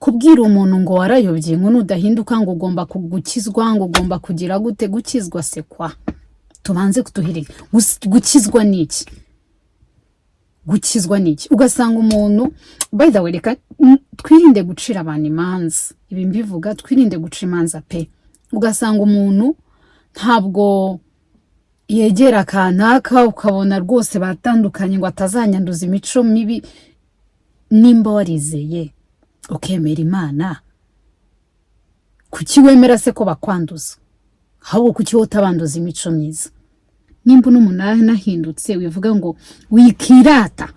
kubwira umuntu ngo warayobye ngo nudahinduka ngo ugomba kugukizwa ngo ugomba kugira gute gukizwa se kwa tubanze kutuhirika gukizwa niki ugasanga umuntu by the way reka twirinde gucira abantu imanza ibi mbivuga twirinde guca imanza pe ugasanga umuntu ntabwo yegera kanaka ukabona rwose batandukanye ngo atazanyanduza imico mibi nimba warizeye ukemera Imana kuki wemera se ko bakwanduza ahubwo kuki utabanduza imico myiza nimba n'umunara nahindutse wivuga ngo wikirata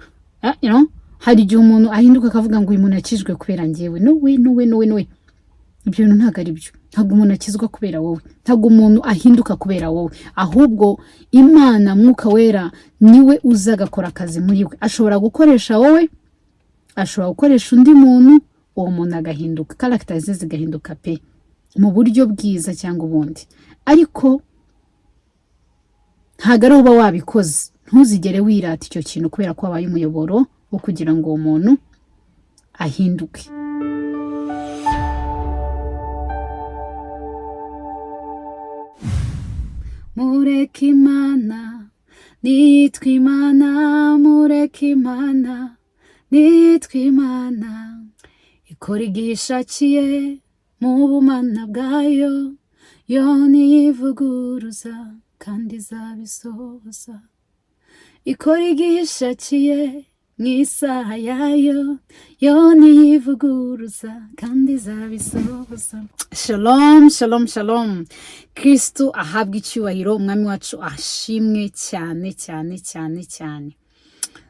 hari igihe umuntu ahinduka akavuga ngo uyu muntu akijwe kubera njyewe no we ibyo bintu ntabwo ari byo ntabwo umuntu akizwa kubera wowe ntabwo umuntu ahinduka kubera wowe ahubwo Imana Mwuka Wera niwe uza agakora akazi muri we ashobora gukoresha wowe ashobora gukoresha undi muntu uwo muntu agahinduka character ze zigahinduka pe mu buryo bwiza cyangwa ubundi ariko ntabwo ari uba wabikoze ntuzigere wirata icyo kintu kubera ko wabaye umuyoboro wo kugira ngo uwo muntu ahinduke mureke Imana nitwa Imana mureke Imana nitwa Imana ikora igihe ishakiye mu bumana bwayo yo niyivuguruza kandi izabisohoza ikora igihe ishakiye mu isaha yayo yo niyivuguruza kandi izabisohoza shalom Kristo ahabwa icyubahiro umwami wacu ashimwe cyane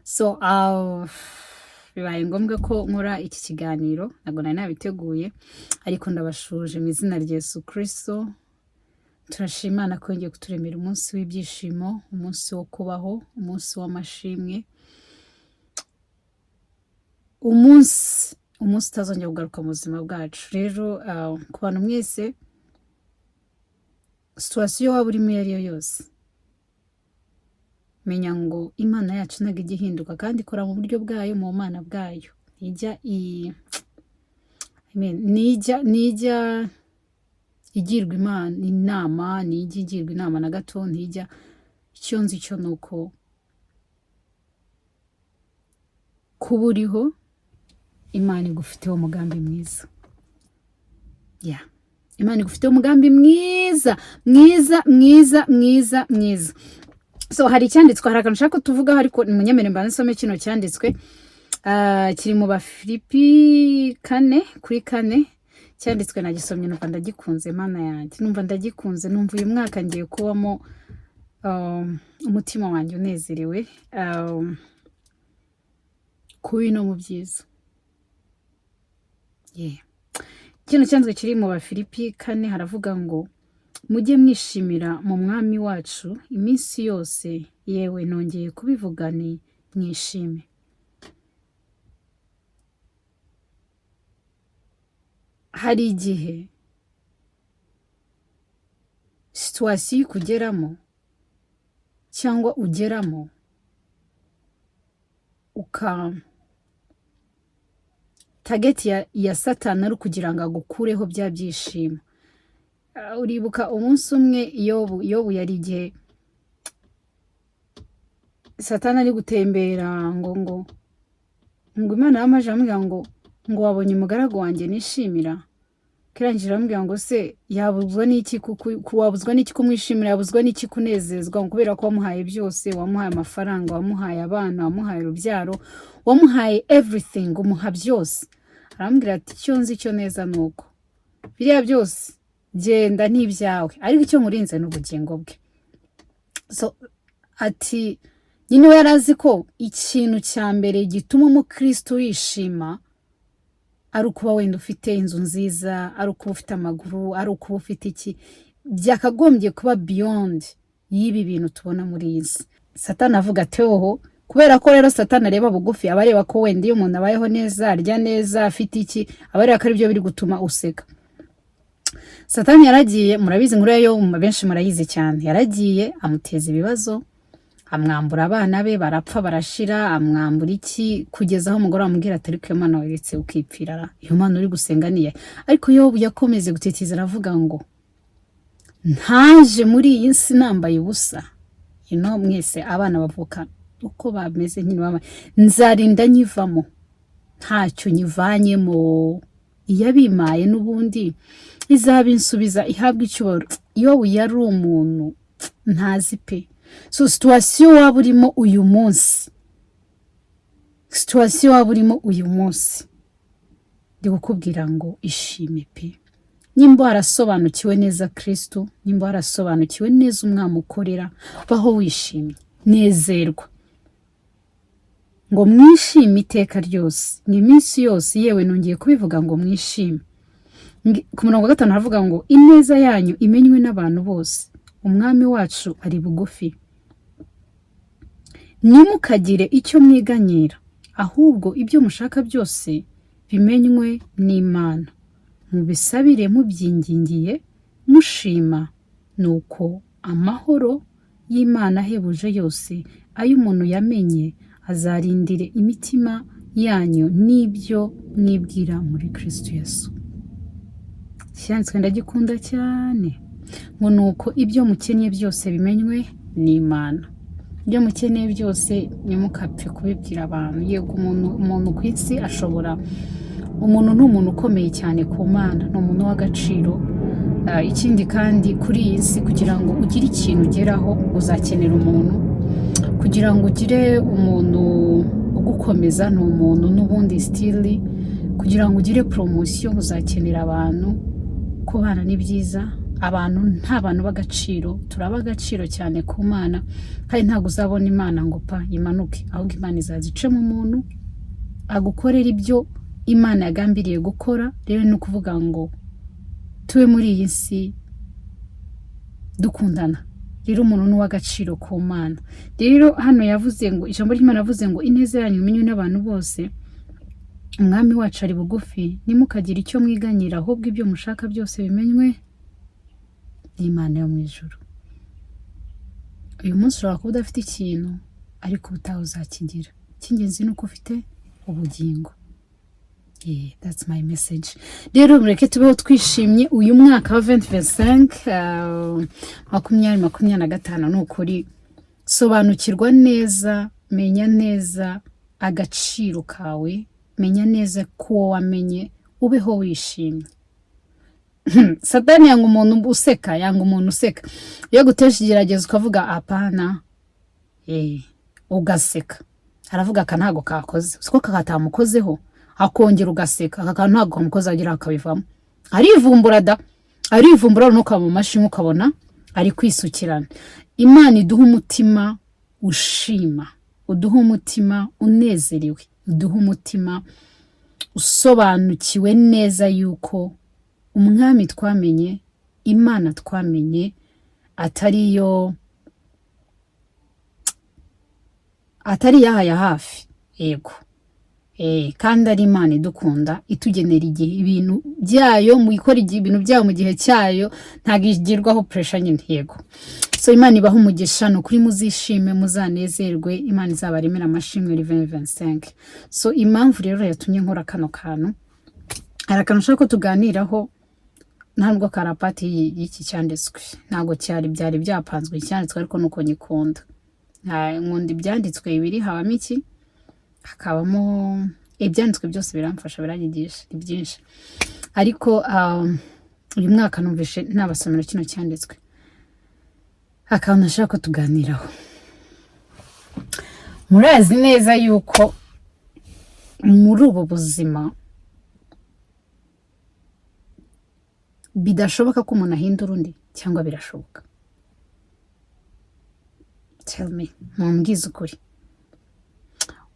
so bibaye ngombwa ko nkora iki kiganiro ntabwo nari nabiteguye ariko ndabashuje mu izina rya Yesu Kristo turashima Imana ko yongeye kuturemera umunsi w'ibyishimo umunsi wo kubaho umunsi w'amashimwe umunsi utazongera kugaruka mu buzima bwacu rero ku bantu mwese situation waba urimo iyo ari yo yose menya ngo Imana yacu ntabwo ijya ihinduka kandi ikora mu buryo bwayo mu mana bwayo nijya igirwa inama nijya igirwa inama na gato ntijya icyo nzi cyo nuko kuba uriho Imana igufiteho umugambi mwiza Imana igufiteho umugambi mwiza so hari icyanditswe hari akantu ushaka ko tuvugaho ariko ni munyemere mbanze nsome kino cyanditswe kiri mu Bafilipi 4:4 cyanditswe nagisomye numva ndagikunze Mana yanjye numva ndagikunze numva uyu mwaka ngiye kubamo umutima wanjye unezerewe kubi no mu byiza kino cyanditswe kiri mu Bafilipi 4 haravuga ngo mujye mwishimira mu mwami wacu iminsi yose yewe nongeye kubivuga ni mwishime hari igihe situation kugeramo cyangwa ugeramo target ya Satani ari kugira ngo agukureho bya byishimo uribuka umunsi umwe Yobu yari igihe Satani ari gutembera ngo Imana yamaje amubwira ngo wabonye umugaragu wanjye nishimira kirangira amubwira ngo se yabuzwa n'iki kumwishimira yabuzwa n'iki kunezezwa kubera ko wamuhaye byose wamuhaye amafaranga wamuhaye abana wamuhaye urubyaro wamuhaye everything umuha byose arambwira ati icyo nzi cyo neza nuko biriya byose genda n'ibyawe ariko icyo murinze n'ubugingo bwe so ati nyine we yarazi ko ikintu cya mbere gituma umukristo yishima ari ukuba wenda ufite inzu nziza ari ukuba ufite amaguru ari ukuba ufite iki byakagombye kuba beyond y'ibi bintu tubona muri iyi si Satani avuga ati oho kubera ko rero Satani areba bugufi abareba ko wenda iyo umuntu abayeho neza arya neza afite iki abareba ko ari byo biri gutuma useka Satani yaragiye murabizi nkuru yo benshi murayizi cyane yaragiye amuteza ibibazo amwambura abana be barapfa barashira, amwambura iki kugeza aho umugore amubwira ati ariko iyo mana weretse ukipfira, iyo mana uri gusenga niye. Ariko Yobu yakomeze gutitiza aravuga ngo ntaje muri iyi si nambaye ubusa, mwese abana bavuka uko bameze nyine baba nzarinda nyivamo ntacyo nyivanyemo, iyabimaye n'ubundi izabinsubiza ihabwa icyubahiro. Yobu yari umuntu ntazi pe. So situation waba urimo uyu munsi, situation waba urimo uyu munsi, ndi gukubwira ngo ishime pe. Nimba warasobanukiwe neza Kristo, nimba warasobanukiwe neza umwami ukorera, baho wishimye, nezerwa. Ngo mwishime iteka ryose, ni iminsi yose, yewe nongeye kubivuga ngo mwishime. Ku murongo wa 5 havuga ngo ineza yanyu imenywe n'abantu bose, umwami wacu ari bugufi. Nimukagire icyo mwiganyira, ahubwo ibyo mushaka byose bimenywe n'Imana. Mubisabire mubyingingiye mushima, nuko amahoro y'Imana ahebuje yose ayo umuntu yamenye azarindire imitima yanyu n'ibyo mwibwira muri Kristo Yesu. Cyanditswe ndagikunda cyane ngo nuko ibyo mukenye byose bimenywe n'Imana. Ibyo mukeneye byose nimukapfe kubibwira abantu. Yego umuntu ku isi ashobora, umuntu ni umuntu ukomeye cyane ku Mana, ni umuntu w'agaciro. Ikindi kandi kuri iyi si kugira ngo ugire ikintu ugeraho uzakenera umuntu, kugira ngo ugire umuntu ugukomeza ni umuntu n'ubundi stili, kugira ngo ugire promotion uzakenera abantu. Kubana ni byiza, abantu nta bantu b'agaciro, turaba agaciro cyane ku Mana, kandi ntabwo uzabona Imana ngo pa imanuke, ahubwo Imana izazice mu muntu agukorera ibyo Imana yagambiriye gukora. Rero ni ukuvuga ngo tube muri iyi si dukundana. Rero umuntu ni uw'agaciro ku Mana. Rero hano yavuze ngo, ijambo ry'Imana yavuze ngo ineza yanyu imenywe n'abantu bose, umwami wacu ari bugufi. Nimukagire icyo mwiganyira, ahubwo ibyo mushaka byose bimenywe n'Imana yo mu ijuru. Uyu munsi ushobora kuba udafite ikintu, ariko ubutaha uzakigira. Icy'ingenzi ni uko ufite ubugingo. That's my message. Rero mureke tubeho twishimye uyu mwaka wa 2025, 2025. Ni ukuri sobanukirwa neza, menya neza agaciro kawe, menya neza ko wamenye, ubeho wishimye. Satani yanga umuntu useka, yanga umuntu useka. Iyo gutesha igerageza ukavuga apana, ugaseka, aravuga aka ntago kakoze, siko kakatamukozeho, akongera ugaseka, aka ntago kamukoze agira akabivamo. Arivumbura da, arivumbura nuko mu mashini ukabona ari kwisukirana. Imana iduha umutima ushima, uduha umutima unezerewe, uduha umutima usobanukiwe neza yuko umwami twamenye, Imana twamenye atari yahaya hafi. Yego. Kandi ari Imana idukunda, itugenera igihe ibintu byayo, mu ikora ibintu byayo mu gihe cyayo, ntagirwaho pressure nyine. Yego. So Imana ibaha umugisha, no kuri muzishime, muzanezerwe, Imana izabaremera amashimwe 2025. So impamvu rero yatumye nkora kano kantu, arakantu ushaka ko tuganiraho, ntabwo karapati y'iki cyanditswe, ntabwo byari byapanzwe icyanditswe, ariko nuko nyikunda. Nkunda ibyanditswe ibiri, habamo iki, hakabamo ibyanditswe byose biramfasha, biranyigisha ni byinshi. Ariko uyu mwaka numvishe nabasomera kino cyanditswe, akantu nashaka ko tuganiraho. Murazi neza yuko muri ubu buzima bidashoboka ko umuntu ahindura undi, cyangwa birashoboka? Tell me, mumbwize ukuri.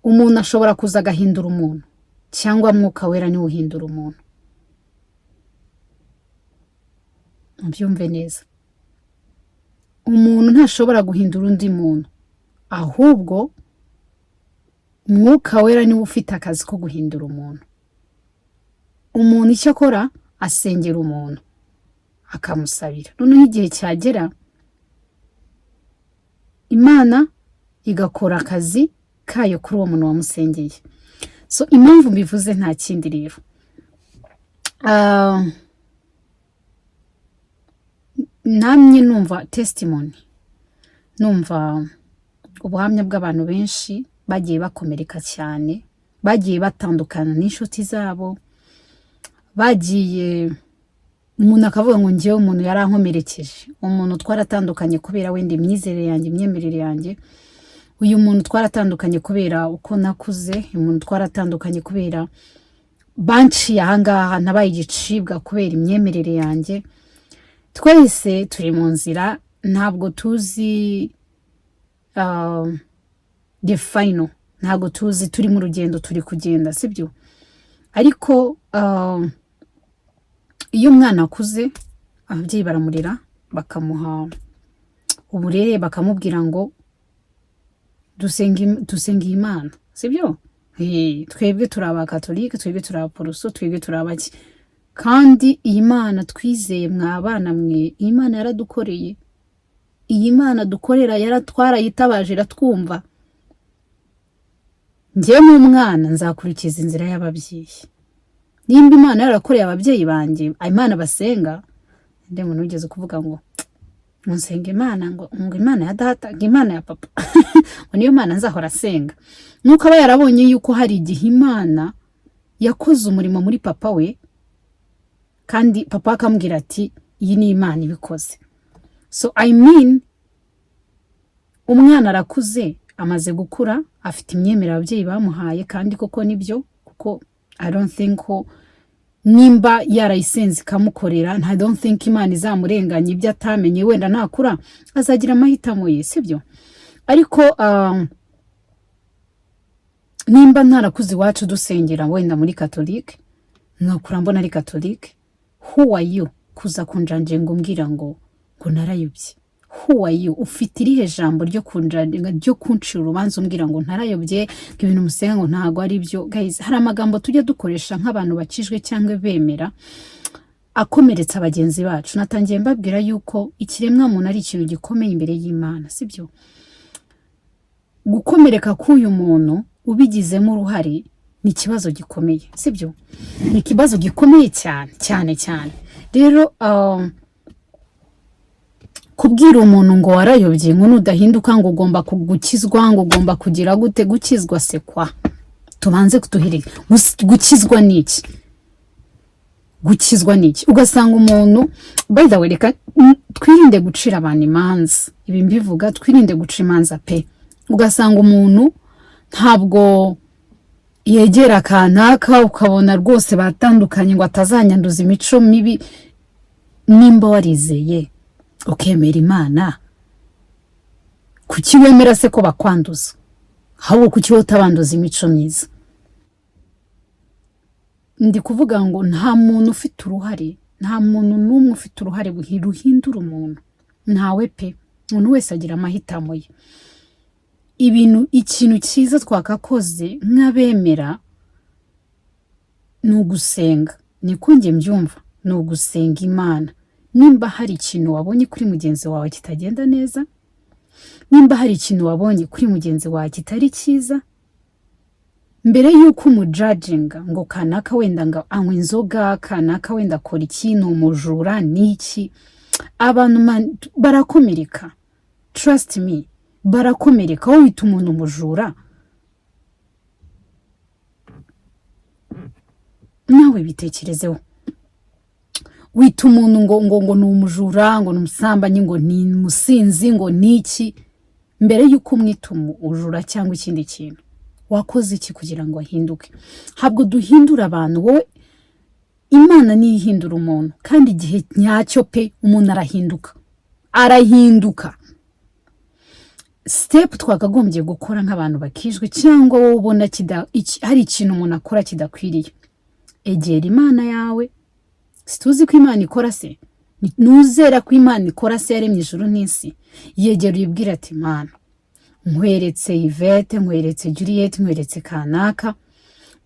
Umuntu ashobora kuza agahindura umuntu, cyangwa Mwuka Wera niwe uhindura umuntu? Mubyumve neza. Umuntu ntashobora guhindura undi muntu, ahubwo Mwuka Wera niwe ufite akazi ko guhindura umuntu. Umuntu icyo akora, asengera umuntu, akamusabira. Noneho igihe cyagera, Imana igakora akazi kayo kuri uwo muntu wamusengeye. So impamvu mbivuze nta kindi rero, namye numva testimony, numva ubuhamya bw'abantu benshi bagiye bakomereka cyane, bagiye batandukana n'inshuti zabo, bagiye umuntu akavuga ngo njyewe umuntu yarankomerekeje, umuntu twaratandukanye kubera wenda imyizerere yanjye, imyemerere yanjye, uyu muntu twaratandukanye kubera uko nakuze, uyu muntu twaratandukanye kubera banciye ahangaha nabaye igicibwa kubera imyemerere yanjye. Twese turi mu nzira, ntabwo tuzi the final, ntabwo tuzi, turi mu rugendo, turi kugenda, sibyo? Ariko iyo umwana akuze ababyeyi baramurera, bakamuha uburere, bakamubwira ngo dusenge Imana, sibyo? Twebwe turi abakatolike, twebwe turi abaporoso, twebwe turi abaki, kandi iyi Mana twizeye mwabana mwe, iyi Mana yaradukoreye, iyi Mana dukorera yaratwarayitabaje, iratwumva. Njye mu mwana nzakurikiza inzira y'ababyeyi. Nimba Imana yarakoreye ababyeyi banjye, Imana basenga, ndi muntu ugeze kuvuga ngo nsenga Imana, ngo Imana ya data, ngo Imana ya papa, ngo niyo Mana nzahora asenga. Nuko aba yarabonye yuko hari igihe Imana yakoze umurimo muri papa we, kandi papa akambwira ati iyi ni Imana ibikoze. So I mean, umwana arakuze, amaze gukura, afite imyemerere ababyeyi bamuhaye, kandi koko nibyo, kuko I don't think ko nimba yarayisenze ikamukorera, I don't think Imana izamurenganya ibyo atamenye, wenda nakura azagira amahitamo ye, sibyo? Ariko nimba ntarakuze iwacu dusengera wenda muri katolike, nkakura mbona ari katolike, who are you kuza kunjanje ngo mbwira ngo narayobye? Who are you? Ufite irihe jambo ryo kunjanje, ryo kuncira urubanza umbwira ngo ntarayobye, ngo ibintu musenga ngo ntago ari byo? Guys, hari amagambo tujya dukoresha nk'abantu bakijwe cyangwa bemera akomeretsa abagenzi bacu. Natangiye mbabwira yuko ikiremwa muntu ari ikintu gikomeye imbere y'Imana, sibyo? Gukomereka k'uyu muntu ubigizemo uruhare ni ikibazo gikomeye, sibyo? Ni ikibazo gikomeye cyane cyane. Rero kubwira umuntu ngo warayobye, ngo nudahinduka ngo ugomba gukizwa, ngo ugomba kugira gute, gukizwa se kwa? Tubanze kutuhirika, gukizwa niki? Gukizwa niki? Ugasanga umuntu, by the way, reka twirinde gucira abantu imanza, ibi mbivuga, twirinde gucira imanza pe. Ugasanga umuntu ntabwo yegera kanaka, ukabona rwose batandukanye ngo atazanyanduza imico mibi. Nimba warizeye ukemera Imana, kuki wemera se ko bakwanduza? Hawo kuki utabanduza imico myiza? Ndi kuvuga ngo nta muntu ufite uruhare, nta muntu n'umwe ufite uruhare ruhindura umuntu, ntawe pe. Umuntu wese agira amahitamo ye. Ikintu cyiza twakakoze nk'abemera ni ugusenga, niko njye mbyumva, ni ugusenga Imana. Nimba hari ikintu wabonye kuri mugenzi wawe kitagenda neza, nimba hari ikintu wabonye kuri mugenzi wawe kitari cyiza, mbere yuko umujudginga ngo kanaka wenda ngo anywa inzoga, kanaka wenda akora ikintu, umujura niki, abantu barakomereka. Trust me, barakomereka. Wowe wita umuntu umujura, nawe bitekerezeho. Wita umuntu ngo ni umujura, ngo ni umusambanyi, ngo ni umusinzi, ngo niki, mbere yuko umwita umujura cyangwa ikindi kintu, wakoze iki kugira ngo ahinduke? Habwo duhindura abantu, wowe Imana niyo ihindura umuntu, kandi igihe nyacyo pe umuntu arahinduka. Step twakagombye gukora nk'abantu bakijwe, cyangwa wowe ubona hari ikintu umuntu akora kidakwiriye, egera Imana yawe. Situzi ko Imana ikora se? Nuzera ko Imana ikora se yaremye ijuru n'isi? Yegera uyibwira ati Mana, nkweretse Yvette, nkweretse Juliette, nkweretse kanaka,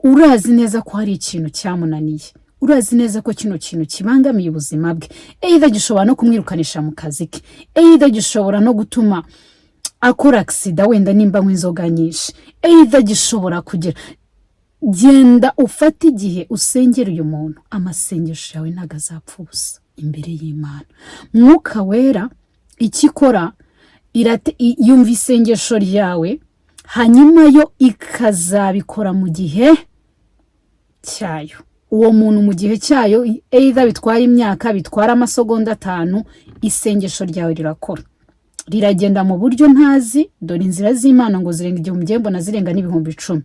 urazi neza ko hari ikintu cyamunaniye, urazi neza ko kino kintu kibangamiye ubuzima bwe, either gishobora no kumwirukanisha mu kazi ke, either gishobora no gutuma akora accident wenda nimba nk'inzoga nyinshi either gishobora kugira genda ufate igihe usengera uyu muntu amasengesho yawe ntago azapfa ubusa imbere y'Imana. Mwuka wera ikikora yumva isengesho ryawe hanyuma yo ikazabikora mu gihe cyayo. Uwo muntu mu gihe cyayo either bitwara imyaka bitwara amasegonda 5 isengesho ryawe rirakora riragenda mu buryo ntazi. Dore inzira z'Imana ngo zirenga 1000 mbona zirenga n'ibihumbi 10.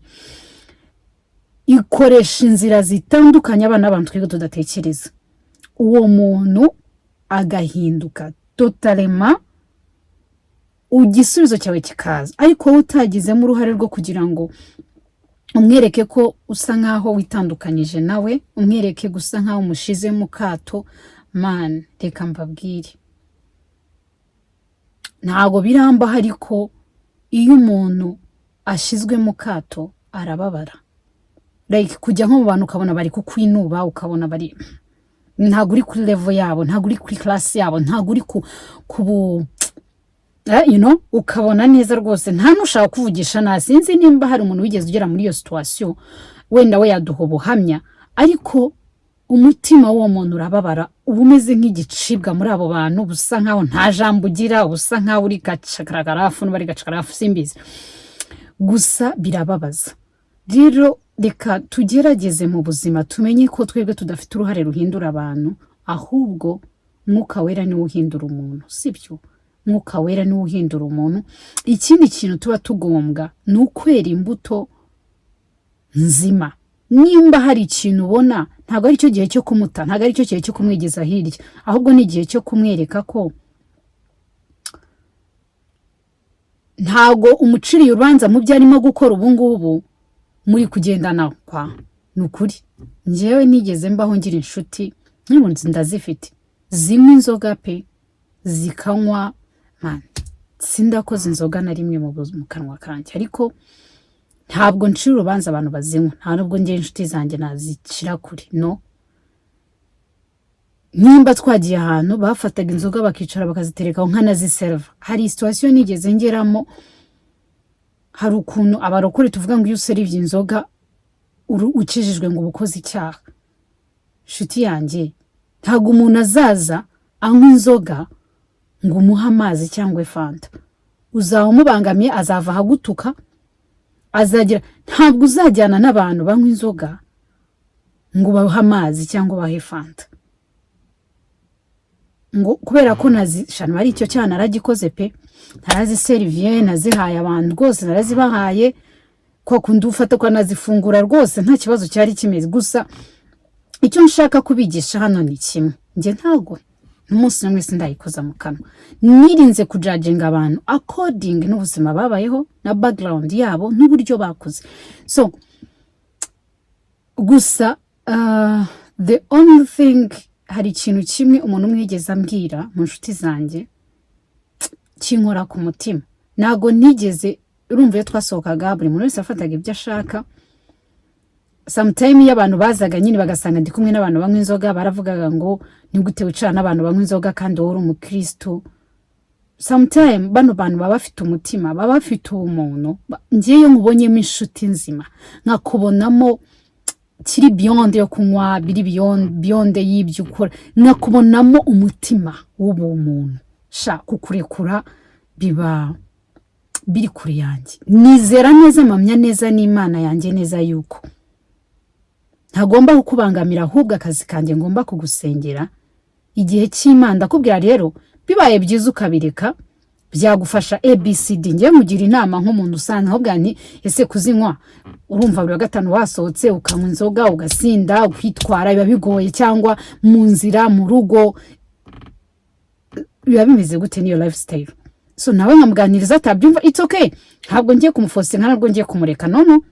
Ikoresha inzira zitandukanye abana abantu twego tudatekereza. Uwo muntu agahinduka totalement igisubizo cyawe kikaza, ariko utagizemo uruhare rwo kugira ngo umwereke ko usa nkaho witandukanyije nawe, umwereke gusa nkaho umushize mu kato. Man, reka mbabwire, ntago biramba, ariko iyo umuntu ashizwe mu kato arababara. Like kujya nko mu bantu ukabona bari kukwinuba, ukabona bari ntago uri kuri level yabo, ntago uri kuri class yabo, ntago uri ku ukabona neza rwose nta nushaka kuvugisha. Nasinzi nimba hari umuntu wigeze ugera muri iyo situation, wenda we yaduha ubuhamya, ariko umutima w'uwo muntu urababara, ubumeze nk'igicibwa muri abo bantu, busa nkaho nta jambo ugira, busa nkaho uri gacakaragarafu n'ubari gacakarafu simbizi, gusa birababaza. Rero reka tugerageze mu buzima tumenye ko twebwe tudafite uruhare ruhindura abantu, ahubwo Mwuka wera niwe uhindura umuntu, sibyo? Mwuka wera niwe uhindura umuntu. Ikindi kintu tuba tugombwa ni ukwera imbuto nzima. Nimba hari ikintu ubona, ntabwo ari cyo gihe cyo kumuta, ntabwo ari cyo gihe cyo kumwigeza hirya, ahubwo ni igihe cyo kumwereka ko ntago umuciriye urubanza mu byo arimo gukora ubu ngubu muri kugendana kwa. Nukuri njyewe nigeze mbaho ngira inshuti nk'ibunzi ndazifite zimwe inzoga pe zikanywa. Man, sindakoze inzoga na rimwe mu kanwa kanjye, ariko ntabwo ncira urubanza abantu bazinywa, nta nubwo ngiye inshuti zanjye nazicira kuri no. Nimba twagiye ahantu bafataga inzoga bakicara bakazitereka nkanaziserva, hari situation nigeze ngeramo, hari ukuntu abarokore tuvuga ngo iyo userivye inzoga ukijijwe ngo ubukoze icyaha. Shuti yanjye, ntago umuntu azaza anywa inzoga ngo umuha amazi cyangwa fanta, uzaho umubangamiye azava hagutuka, azagira. Ntabwo uzajyana n'abantu banywa inzoga ngo baha amazi cyangwa bahe fanta, ngo kubera ko nazishana ari icyo cyana naragikoze pe, narazi servie nazihaye abantu rwose, narazibahaye ko kundi ufata ko nazifungura rwose nta kibazo cyari kimeze. Gusa icyo nshaka kubigisha hano ni kimwe, nge ntago umunsi n'umwe sindayikoza mu kanwa, nirinze kujudginga abantu according n'ubuzima babayeho na background yabo n'uburyo bakuze. So gusa the only thing, hari ikintu kimwe umuntu mwigeze ambwira mu nshuti zanjye kinkora ku mutima. Nago nigeze, urumva iyo twasohokaga buri muntu wese afataga ibyo ashaka. Sometime iyo abantu bazaga nyine bagasanga ndi kumwe n'abantu banywa inzoga, baravugaga ngo ni gute wicara n'abantu banywa inzoga kandi wowe uri umukristo. Sometime bano bantu baba bafite umutima, baba bafite ubumuntu. Ngiye nkubonyemo inshuti nzima, nkakubonamo kiri beyond yo kunywa, biri beyond y'ibyo ukora, nkakubonamo umutima w'ubumuntu sha kukurekura biba biri kuri yanjye. Nizera neza, mpamya neza n'Imana yanjye neza yuko ntagomba kukubangamira, ahubwo akazi kanjye ngomba kugusengera igihe cy'Imana. Ndakubwira rero, bibaye byiza ukabireka byagufasha ABCD. Ngiye mugira inama nk'umuntu usanzwe, ahubwo ni ese kuzinywa, urumva buri wa gatanu wasohotse ukanywa inzoga ugasinda ukwitwara, biba bigoye, cyangwa mu nzira mu rugo biba bimeze gute niyo lifestyle. So nawe nkamuganiriza atabyumva, it's okay, ntabwo ngiye kumuforce, ntabwo ngiye kumureka, no.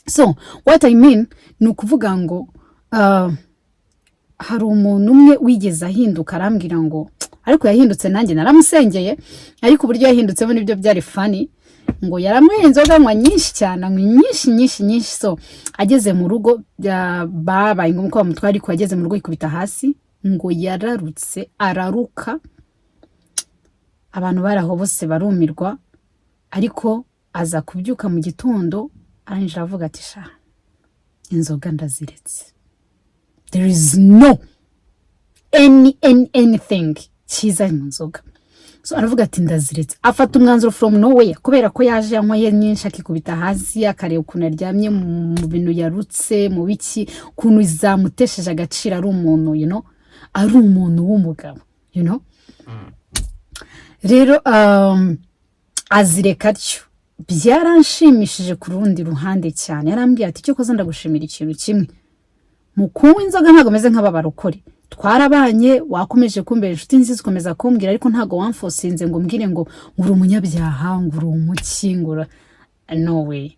So what I mean ni ukuvuga ngo hari umuntu umwe wigeze ahinduka arambwira ngo, ariko yahindutse nanjye naramusengeye, ariko uburyo yahindutsemo nibyo byari funny, ngo yaramwe inzoga anywa nyinshi cyane, anywa nyinshi. So ageze mu rugo babaye ngo muko mutwari, ariko ageze mu rugo ikubita hasi, ngo yararutse araruka. abantu baraho bose barumirwa, ariko aza kubyuka mu gitondo arangije avuga ati sha inzoga ndaziretse, there is no anything cyiza mu nzoga. So aravuga ati ndaziretse, afata umwanzuro from nowhere kubera ko yaje yanyweye nyinshi akikubita hasi akareba ukuntu aryamye mu bintu yarutse mu biki, ukuntu zamutesheje agaciro ari umuntu ari umuntu w'umugabo rero azireka atyo. Byaranshimishije ku rundi ruhande cyane, yarambwiye ati cyo koza ndagushimira ikintu kimwe, mu kunywa inzoga ntago meze nk'ababarokore, twarabanye wakomeje kumbera inshuti nziza ukomeza kumbwira, ariko ntago wamfosinze ngo mbwire ngo ngura umunyabyaha ngura umuki ngura no way.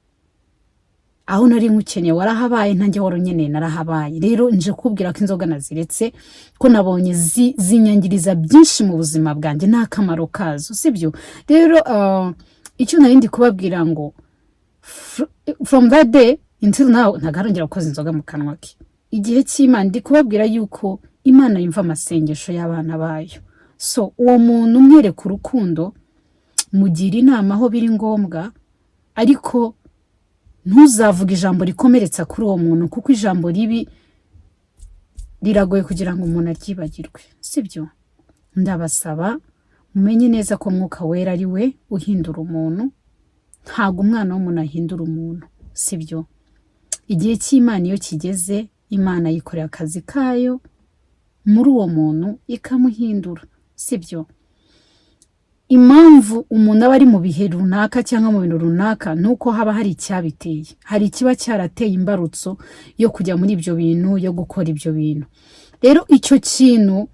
Aho nari nkukeneye warahabaye, ntange warunyeneye narahabaye. Rero nje kubwira ko inzoga naziretse, ko nabonye zinyangiriza byinshi mu buzima bwanjye nta kamaro kazo, sibyo? Rero icyo narindi kubabwira ngo from that day until now ntagarongera gukoza inzoga mu kanwa ke. Igihe cy'Imana ndi kubabwira yuko Imana yumva amasengesho y'abana bayo. So uwo muntu umwereka urukundo, mugira inama aho biri ngombwa, ariko ntuzavuga ijambo rikomeretsa kuri uwo muntu, kuko ijambo ribi riragoye kugira ngo umuntu aryibagirwe, sibyo? Ndabasaba mumenye neza ko Mwuka Wera ari we uhindura umuntu, ntago umwana w'umuntu ahindura umuntu, sibyo? Igihe cy'Imana iyo kigeze, Imana yikorera akazi kayo muri uwo muntu ikamuhindura, sibyo? Impamvu umuntu aba ari mu bihe runaka cyangwa mu bintu runaka nuko haba hari icyabiteye, hari ikiba cyarateye imbarutso yo kujya muri ibyo bintu, yo gukora ibyo bintu. Rero icyo kintu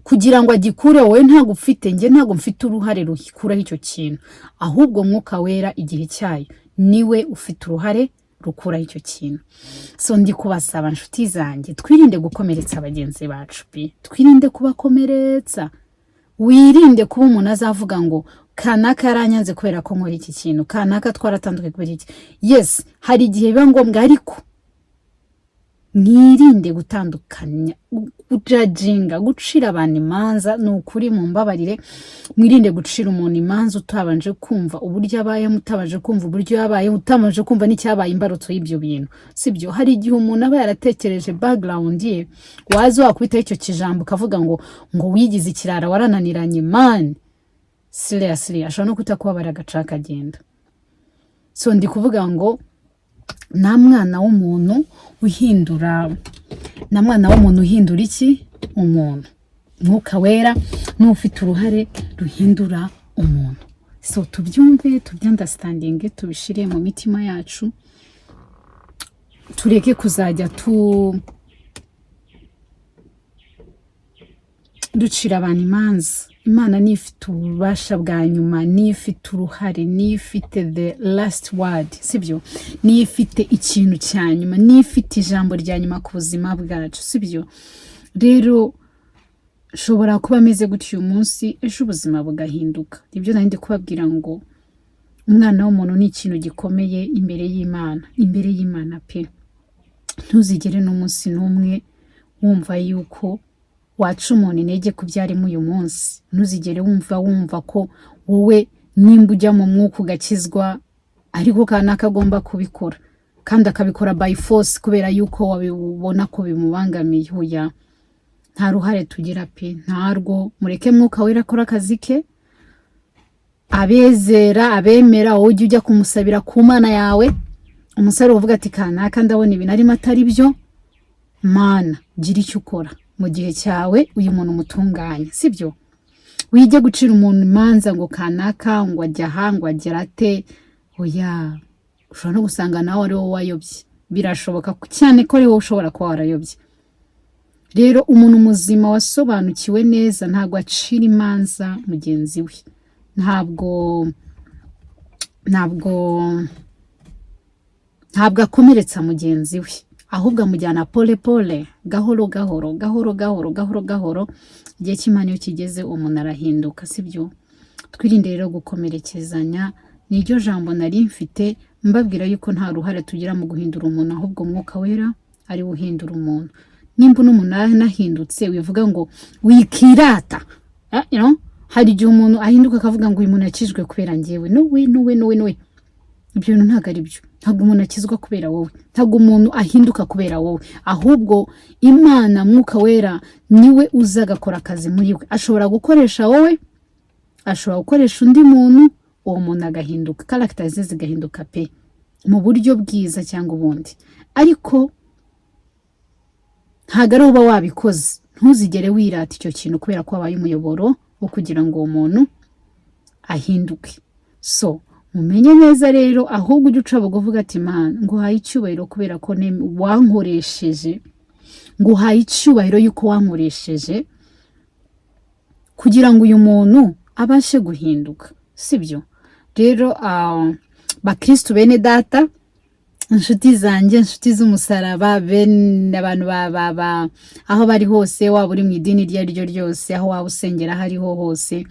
kugira ngo agikure wowe ntago ufite, nge ntago mfite uruhare rukuraho icyo kintu, ahubwo Mwuka Wera igihe cyayo niwe ufite uruhare rukuraho icyo kintu. So ndi kubasaba inshuti zanjye, twirinde gukomeretsa abagenzi bacu, twirinde kubakomeretsa. Wirinde kuba umuntu azavuga ngo kanaka yaranyanze kubera ko nkora iki kintu, kanaka twaratandukanye kubera iki. Yes, hari igihe biba ngombwa, ariko mwirinde gutandukanya, kujajinga, gucira abantu imanza. Ni ukuri mumbabarire, mwirinde gucira umuntu imanza utabanje kumva uburyo abaye, mutabanje kumva uburyo yabaye, utabanje kumva n'icyabaye imbarutso y'ibyo bintu, sibyo? Hari igihe umuntu aba yaratekereje background ye, waza wakubita icyo kijambo ukavuga ngo wigize ikirara warananiranye, man seriously ashobora no kutakubabara agacaka agenda. So ndi kuvuga ngo nta mwana w'umuntu uhindura iki? Umuntu. Mwuka Wera n'ufite uruhare ruhindura umuntu. So tubyumve, tubyandastandinge, tubishire mu mitima yacu, tureke kuzajya ducira abantu imanza. Imana ni ifite ububasha bwa nyuma, ni ifite uruhare, ni ifite the last word, sibyo? Ni ifite ikintu cya nyuma, ni ifite ijambo rya nyuma ku buzima bwacu, sibyo? Rero shobora kuba ameze gutyo uyu munsi, ejo ubuzima bugahinduka. Ibyo nandi kubabwira ngo umwana w'umuntu ni ikintu gikomeye imbere y'Imana pe. Ntuzigere n'umunsi n'umwe wumva yuko waca umuntu intege ku byarimo uyu munsi. Ntuzigere wumva ko wowe nimba ujya mu mwuka ugakizwa ariko kanaka agomba kubikora, kandi akabikora by force kubera yuko wabibona ko bimubangamiye. Hoya, nta ruhare tugira pe, ntarwo. Mureke Mwuka Wera akora akazi ke, abezera abemera, wowe ujya kumusabira ku Mana yawe, umusare uvuga ati kanaka ndabona ibintu arimo atari byo, Mana gira icyo ukora mu gihe cyawe, uyu muntu umutunganye, sibyo? Wige gucira umuntu imanza ngo kanaka ngo ajya aha ngo agera ate. Oya, ushobora no gusanga nawe ari wowe wayobye, birashoboka cyane ko ari wowe ushobora kuba warayobye. Rero umuntu muzima wasobanukiwe neza ntabwo acira imanza mugenzi we, ntabwo akomeretsa mugenzi we, ahubwo amujyana pole pole, gahoro gahoro. Igihe cy'Imana iyo kigeze umuntu arahinduka, sibyo? Twirinde rero gukomerekezanya. Niryo jambo nari mfite mbabwira yuko nta ruhare tugira mu guhindura umuntu, ahubwo Mwuka Wera ari uhindura umuntu. Nimba n'umuntu nahindutse wivuga ngo wikirata, hari igihe umuntu ahinduka akavuga ngo uyu muntu yakijwe kubera njyewe, no we ibyo bintu ntabwo ari byo. Ntabwo umuntu akizwa kubera wowe, ntabwo umuntu ahinduka kubera wowe, ahubwo Imana Mwuka Wera niwe uza agakora akazi muri we. Ashobora gukoresha wowe, ashobora gukoresha undi muntu, uwo muntu agahinduka, character ze zigahinduka pe, mu buryo bwiza cyangwa ubundi. Ariko ntabwo ari uba wabikoze. Ntuzigere wirata icyo kintu kubera ko wabaye umuyoboro wo kugira ngo uwo muntu ahinduke. So mumenye neza rero, ahubwo ujye uca bugufi uvuga ati Mana nguhaye icyubahiro kubera ko wankoresheje, nguhaye icyubahiro yuko wankoresheje kugira ngo uyu muntu abashe guhinduka, sibyo? Rero bakristo bene data, inshuti zanjye, inshuti z'umusaraba, bene abantu aho bari hose, waba uri mu idini iryo ari ryo ryose, aho waba usengera aho ariho hose,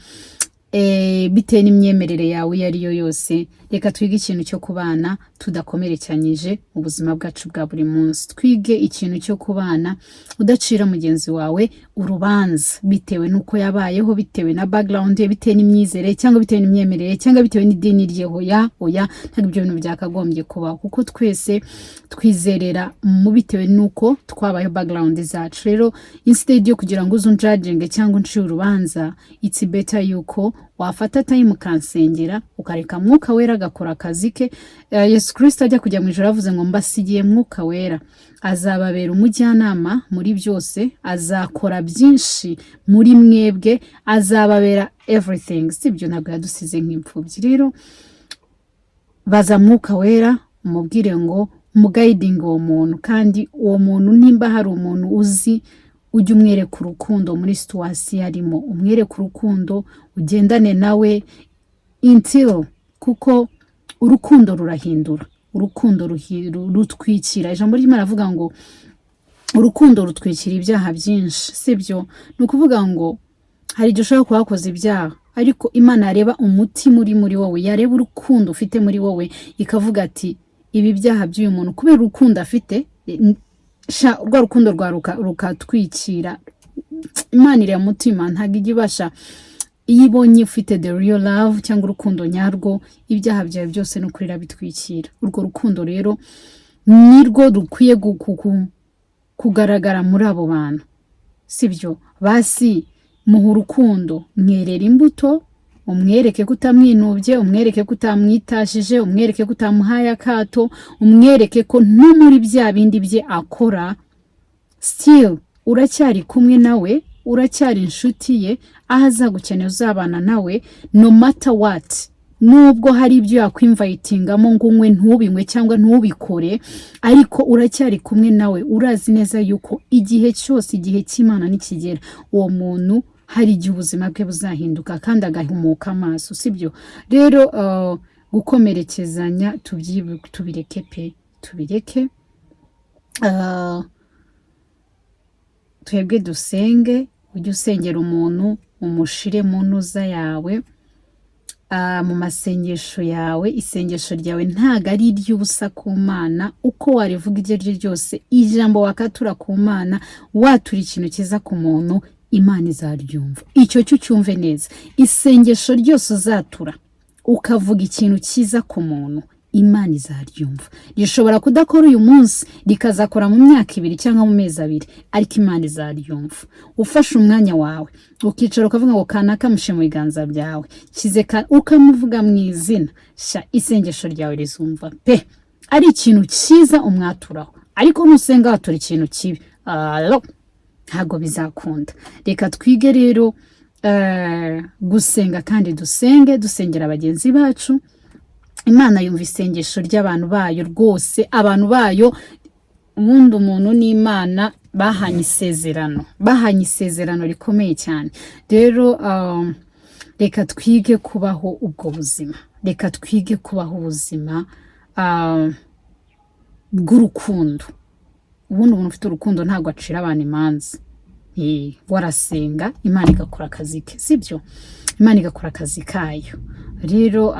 bitewe n'imyemerere yawe iyo ari yo yose, reka twige ikintu cyo kubana tudakomerekanyije mu buzima bwacu bwa buri munsi. Twige ikintu cyo kubana udacira mugenzi wawe urubanza bitewe n'uko yabayeho, bitewe na background ye, bitewe n'imyizere cyangwa bitewe n'imyemerere cyangwa bitewe n'idini rye. Oya, ntabwo ibyo bintu byakagombye kubaho, kuko twese twizerera mu bitewe n'uko twabayeho background zacu. Rero instead yo kugira ngo uzunjudging cyangwa uncire urubanza, it's better yuko wafata time ukansengera, ukareka Mwuka Wera agakora akazi ke. Yesu Kristo ajya kujya mu ijuru avuze ngo mbasigiye Mwuka Wera, azababera umujyanama muri byose, azakora byinshi muri mwebwe, azababera everything. Sibyo, ntabwo yadusize nk'imfubyi. Rero baza Mwuka Wera umubwire ngo umuguiding uwo muntu, kandi uwo muntu nimba hari umuntu uzi, ujye umwereka urukundo muri situation arimo, umwereka urukundo, ugendane nawe until, kuko urukundo rurahindura, urukundo rutwikira. Ijambo ry'Imana avuga ngo urukundo rutwikira ibyaha byinshi, sibyo? Ni ukuvuga ngo hari igihe ushobora kuba wakoze ibyaha, ariko Imana yareba umutima uri muri wowe, yareba urukundo ufite muri wowe, ikavuga ati ibi byaha by'uyu muntu kubera urukundo afite, rwa rukundo rukatwikira. Imana iri mu mutima, ntabwo ijya ibasha, iyo ibonye ufite the real love cyangwa urukundo nyarwo, ibyaha byawe byose no kurira bitwikira. Urwo rukundo rero nirwo rukwiye kugaragara muri abo bantu, sibyo? Basi muha urukundo, mwerera imbuto, umwereke ko utamwinubye, umwereke ko utamwitashije, umwereke ko utamuhaye akato, umwereke ko no muri bya bindi bye akora still uracyari kumwe nawe, uracyari inshuti ye, aho azagukeneye uzabana nawe no matter what. Nubwo hari ibyo yakwinvitingamo ngo unywe ntubinywe cyangwa ntubikore, ariko uracyari kumwe nawe, urazi neza yuko igihe cyose, igihe cy'Imana nikigera, uwo muntu hari igihe ubuzima bwe buzahinduka kandi agahumuka amaso, sibyo? Rero gukomerekezanya tubireke pe, tubireke. Twebwe dusenge, ujye usengera umuntu, umushire mu ntuza yawe, mu masengesho yawe. Isengesho ryawe ntago ari iry'ubusa ku Mana, uko warivuga iryo ari ryo ryose, ijambo wakatura ku Mana, watura ikintu kiza ku muntu, Imana izaryumva. Icyo cyo cyumve neza. Isengesho ryose uzatura ukavuga ikintu kiza ku muntu, Imana izaryumva. Rishobora kudakora uyu munsi, rikazakora mu myaka 2 cyangwa mu mezi 2, ariko Imana izaryumva. Ufashe umwanya wawe ukicara ukavuga ngo kanaka mushe mu biganza byawe, kizeka ukamuvuga mu izina, isengesho ryawe rizumva pe. Ari ikintu cyiza umwaturaho, ariko nusenga watura ikintu kibi, ntago bizakunda. Reka twige rero gusenga, kandi dusengera bagenzi bacu. Imana yumva isengesho ry'abantu bayo rwose, abantu bayo. Ubundi umuntu n'Imana bahanye isezerano rikomeye cyane. Rero reka twige kubaho ubwo buzima, reka twige kubaho ubuzima bw'urukundo. Ubundi umuntu ufite urukundo ntabwo acira abantu imanza. Warasenga, Imana igakora akazi ke, sibyo? Imana igakora akazi kayo. Rero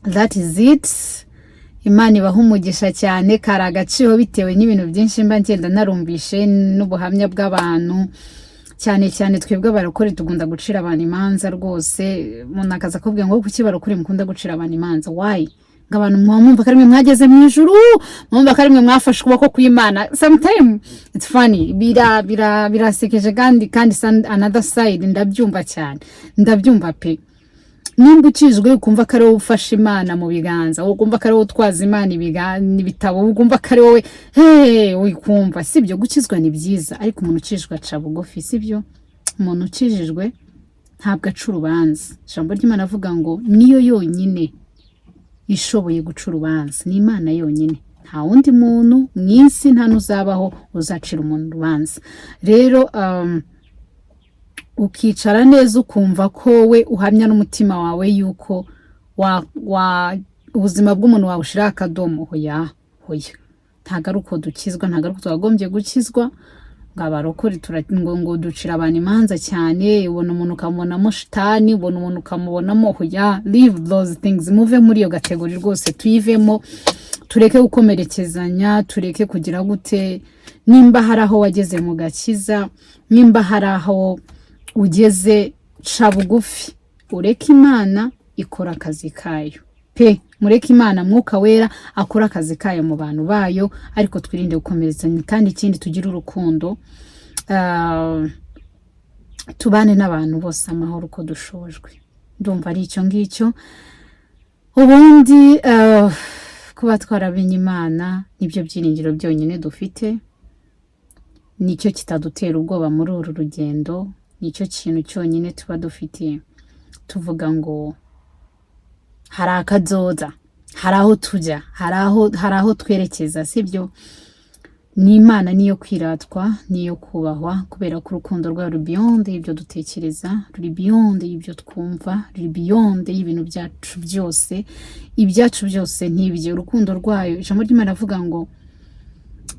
that is it. Imana ibaha umugisha cyane, kari agaciro bitewe n'ibintu byinshi mba ngenda narumbishe n'ubuhamya bw'abantu. cyane cyane twebwe abarokore tugunda gucira abantu imanza rwose. Umuntu akaza akubwira ngo kuki barokore mukunda gucira abantu imanza, why? Ngo abantu mwumva ko ari mwe mwageze mu ijuru, mwumva ko ari mwe mwafashe ukuboko kw'Imana. Sometimes it's funny, birasekeje kandi another side ndabyumva cyane, ndabyumva pe. Nimba ukijwe ukumva ko ari wowe ufashe Imana mu biganza, ukumva ko ari wowe utwaza Imana ibitabo, ukumva ko ari wowe wikumva, sibyo? Gukizwa ni byiza, ariko umuntu ukijwe aca bugufi, sibyo? Umuntu ukijijwe ntabwo aca urubanza. Ijambo ry'Imana avuga ngo niyo yonyine ishoboye guca urubanza, ni Imana yonyine, nta wundi muntu mw'isi nta n'uzabaho uzacira umuntu urubanza. Rero ukicara neza ukumva ko we uhamya n'umutima wawe yuko ubuzima bw'umuntu wawe ushira akadomo. Hoya ntago ari uko dukizwa, ntago ari uko twagombye gukizwa ngo abarokore ngo ducira abantu imanza cyane. Ubona umuntu ukamubonamo shitani, ubona umuntu ukamubonamo, hoya, leave those things, muve muri iyo kategori rwose, tuyivemo, tureke gukomerekezanya, tureke kugira gute. Nimba hari aho wageze mu gakiza, nimba hari aho ugeze, ca bugufi, ureke Imana ikora akazi kayo pe. Mureke Imana Mwuka Wera akora akazi kayo mu bantu bayo, ariko twirinde gukomerezanya. Kandi ikindi, tugira urukundo, tubane n'abantu bose amahoro uko dushojwe. Ndumva ari icyo ngicyo. Ubundi kuba twaramenye Imana nibyo byiringiro byonyine dufite, nicyo kitadutera ubwoba muri uru rugendo, nicyo kintu cyonyine tuba dufitiye. Tuvuga ngo hari akazoza, hari aho tujya, hari aho twerekeza, sibyo? Ni Imana niyo kwiratwa, niyo kubahwa, kubera ko urukundo rwayo ruri beyond ibyo dutekereza, ruri beyond ibyo twumva, ruri beyond y'ibintu byacu byose. Ibyacu byose ntibye urukundo rwayo. Ijambo ry'Imana avuga ngo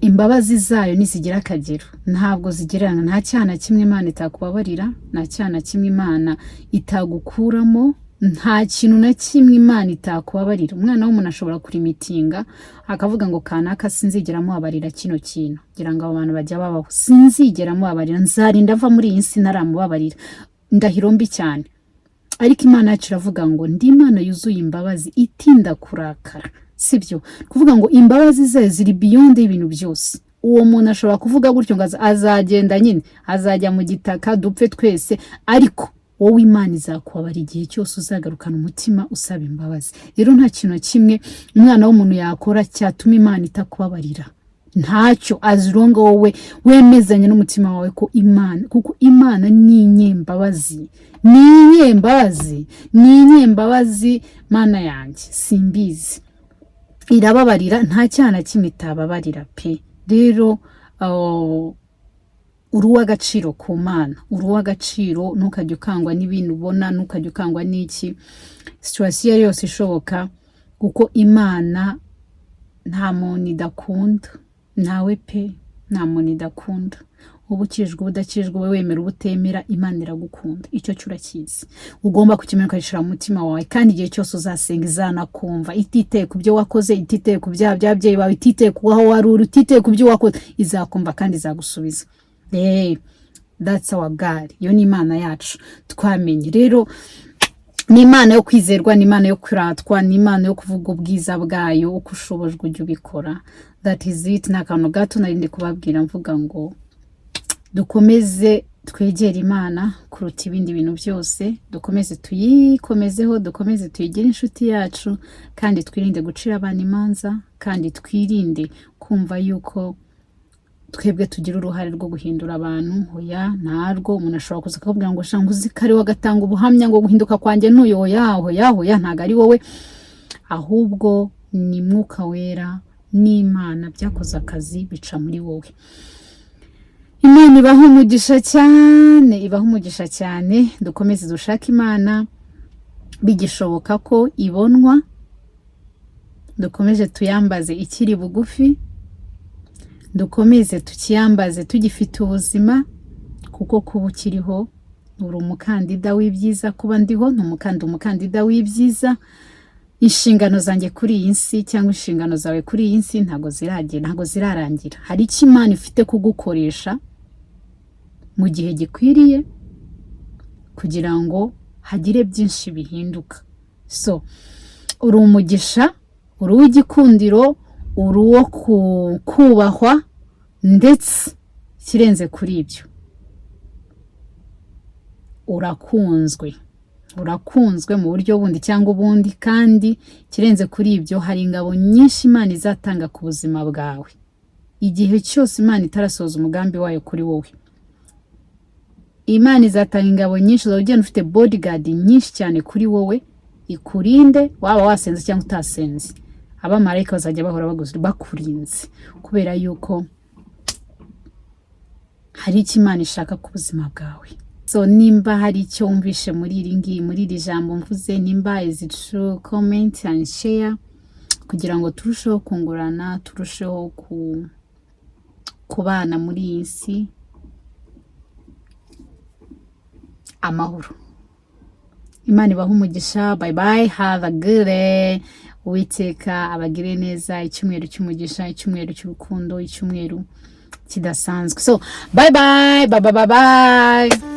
imbabazi zayo nizigira akagero, ntabwo zigererana. Nta cyana kimwe Imana itakubabarira, nta cyana kimwe Imana itagukuramo, nta kintu na kimwe Imana itakubabarira. Umwana w'umuntu ashobora kurimitinga akavuga ngo kanaka sinzigera mubabarira kino kintu, ngira ngo abantu bajya babaho, sinzigera mubabarira, nzarinda ava muri iyi nsi naramubabarira, ndahiro mbi cyane. Ariko Imana yacu iravuga ngo ndi Imana yuzuye imbabazi, itinda kurakara, sibyo? Kuvuga ngo imbabazi ze ziri beyond y'ibintu byose. Uwo muntu ashobora kuvuga gutyo ngo azagenda nyine, azajya mu gitaka dupfe twese, ariko wowe Imana izakubabara igihe cyose uzagarukana umutima usaba imbabazi. Rero nta kintu kimwe umwana w'umuntu yakora cyatuma Imana itakubabarira, ntacyo, azironga wowe wemezanye n'umutima wawe ko Imana, kuko Imana ni inyembabazi, ni inyembabazi. Mana yanjye simbizi, irababarira, nta cyana kimwe itababarira pe. Rero uruwa agaciro ku Mana, uruwa agaciro, ntukajya ukangwa n'ibintu ubona, ntukajya ukangwa n'iki situation yose ishoboka, kuko Imana nta muntu idakunda, nawe pe nta muntu idakunda. Ubu ukijwe ubudakijwe, wowe wemera ubutemera, Imana iragukunda. Icyo cyurakizi, ugomba kukimenya ukayishira mu mutima wawe, kandi igihe cyose uzasenga izanakumva, ititeye ku byo wakoze, ititeye ku byaha by'ababyeyi bawe, ititeye ku aho wari uri, ititeye ku byo wakoze, izakumva kandi izagusubiza. That's our God. Yo ni Imana yacu twamenye. Rero ni Imana yo kwizerwa, ni Imana yo kuratwa, ni Imana yo kuvuga ubwiza bwayo, uko ushobojwe ujye ubikora. That is it. Nta kantu gato narindi kubabwira, mvuga ngo dukomeze twegere Imana kuruta ibindi bintu byose, dukomeze tuyikomezeho, dukomeze tuyigire inshuti yacu, kandi twirinde gucira abantu imanza, kandi twirinde kumva yuko twebwe tugira uruhare rwo guhindura abantu. Hoya, ntarwo. Umuntu ashobora kuza akakubwira ngo shanga uzi ko ari we agatanga ubuhamya ngo guhinduka kwanjye n'uyu. Hoya, ntago ari wowe, ahubwo ni Mwuka Wera n'Imana byakoze akazi bica muri wowe. Imana ibaho umugisha cyane, ibaho umugisha cyane. Dukomeze dushaka Imana bigishoboka ko ibonwa, dukomeze tuyambaze ikiri bugufi, dukomeze tukiyambaze tugifite ubuzima, kuko kuba ukiriho uri umukandida w'ibyiza. Kuba ndiho ni umukandida w'ibyiza. Inshingano zanjye kuri iyi nsi, cyangwa inshingano zawe kuri iyi nsi, ntago zirarangira. Hari icyo Imana ifite kugukoresha mu gihe gikwiriye kugira ngo hagire byinshi bihinduka. So uri umugisha, uri uw'igikundiro, uri uwo kubahwa, ndetse kirenze kuri ibyo urakunzwe mu buryo bundi cyangwa ubundi, kandi kirenze kuri ibyo hari ingabo nyinshi Imana izatanga ku buzima bwawe igihe cyose Imana itarasoza umugambi wayo kuri wowe. Imana izatanga ingabo nyinshi, uzagenda ufite bodyguard nyinshi cyane kuri wowe ikurinde, waba wasenze cyangwa utasenze. Abamarayika bazajya bahora bakurinze kubera yuko hari icyo Imana ishaka ku buzima bwawe. So nimba hari icyo wumvishe muri iri jambo mvuze, nimba is it true, comment and share kugira ngo turusheho kungurana, turusheho kubana muri iyi si amahoro. Imana ibahe umugisha. Bye bye, have a good day. Uwiteka abagire neza, icyumweru cy'umugisha, icyumweru cy'urukundo, icyumweru kidasanzwe. So bye bye.